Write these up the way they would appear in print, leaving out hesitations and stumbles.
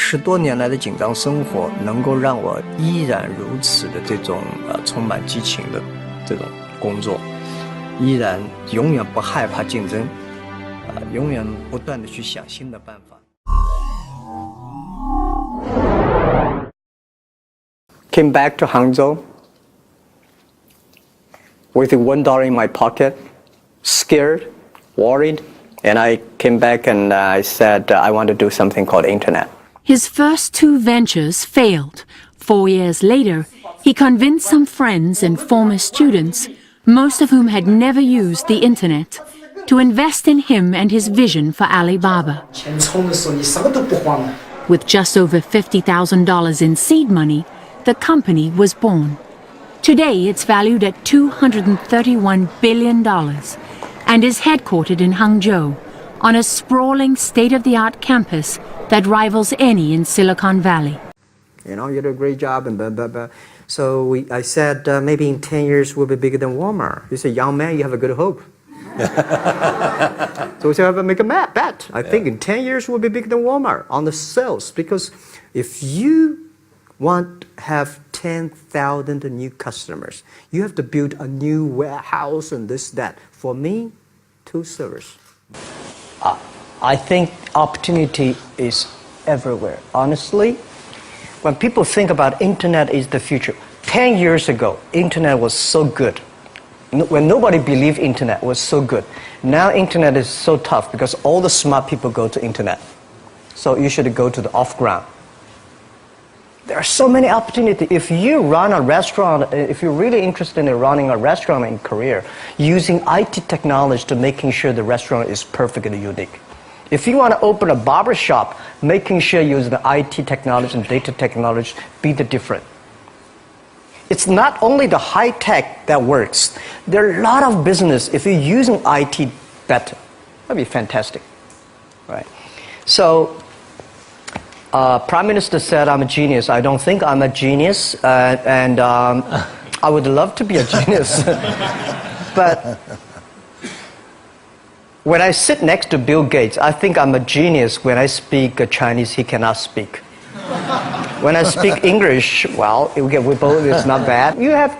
10多年来的紧张生活，能够让我依然如此的这种充满激情的这种工作，依然永远不害怕竞争，永远不断的去想新的办法。Came back to Hangzhou with $1 in my pocket, scared, worried, and I came back and I said I want to do something called internet. His first 2 ventures failed. 4 years later, he convinced some friends and former students, most of whom had never used the internet, to invest in him and his vision for Alibaba. With just over $50,000 in seed money, the company was born. Today, it's valued at $231 billion and is headquartered in Hangzhou, on a sprawling state-of-the-art campus that rivals any in Silicon Valley. You know, you did a great job, and blah, blah, blah. So I said, maybe in 10 years we'll be bigger than Walmart. You say, young man, you have a good hope. So we said, make a bet. I think in 10 years we'll be bigger than Walmart on the sales. Because if you want to have 10,000 new customers, you have to build a new warehouse and this, that. For me, 2 servers. I think opportunity is everywhere. Honestly, when people think about internet is the future, 10 years ago, internet was so good. When nobody believed internet was so good. Now internet is so tough because all the smart people go to internet. So you should go to the off-ground. There are so many opportunities. If you run a restaurant, if you're really interested in running a restaurant in Korea, using IT technology to making sure the restaurant is perfectly unique. If you want to open a barber shop, making sure you use the IT technology and data technology be the difference. It's not only the high tech that works. There are a lot of business if you're using IT better. That'd be fantastic, right? So, Prime Minister said I'm a genius. I don't think I'm a genius, and I would love to be a genius. But when I sit next to Bill Gates, I think I'm a genius. When I speak Chinese, he cannot speak. When I speak English, well, we both, it's not bad.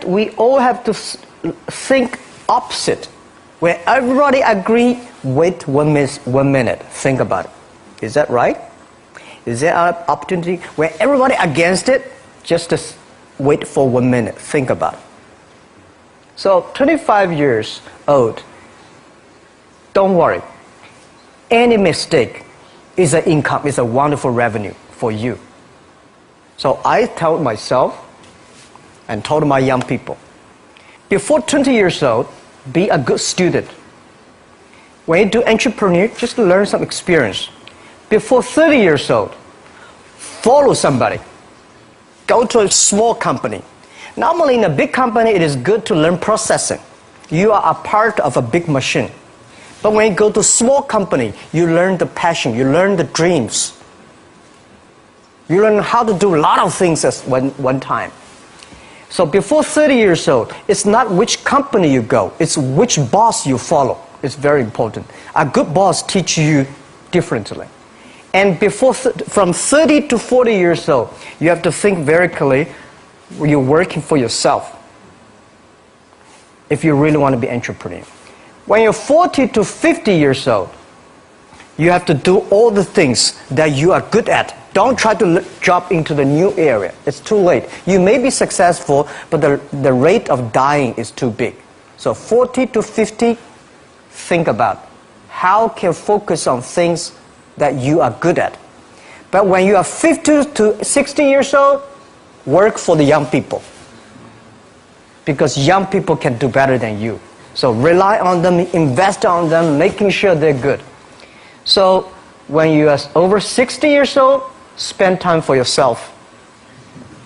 We all have to think opposite. When everybody agree, wait 1 minute, think about it. Is that right? Is there an opportunity? When everybody against it, just wait for 1 minute, think about it. So 25 years old, don't worry. Any mistake is an income, is a wonderful revenue for you. So I told myself and told my young people, before 20 years old, be a good student. When you do entrepreneur, just learn some experience. Before 30 years old, follow somebody. Go to a small company. Normally in a big company, it is good to learn processing. You are a part of a big machine. But when you go to a small company, you learn the passion, you learn the dreams. You learn how to do a lot of things at one time. So before 30 years old, it's not which company you go, it's which boss you follow. It's very important. A good boss teaches you differently. And from 30 to 40 years old, you have to think very clearly, you're working for yourself if you really want to be an entrepreneur. When you're 40 to 50 years old, you have to do all the things that you are good at. Don't try to jump into the new area. It's too late. You may be successful, but the rate of dying is too big. So 40 to 50, think about how can you focus on things that you are good at. But when you are 50 to 60 years old, work for the young people. Because young people can do better than you. So rely on them, invest on them, making sure they're good. So when you are over 60 years old, spend time for yourself.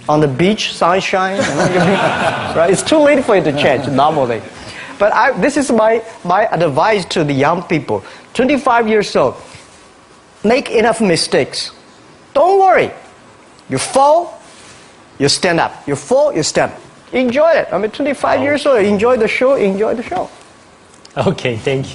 On the beach, sunshine, right? It's too late for you to change normally. But this is my advice to the young people. 25 years old, make enough mistakes. Don't worry. You fall, you stand up. You fall, you stand up. Enjoy it. I mean, 25 years old, enjoy the show, enjoy the show. Okay, thank you.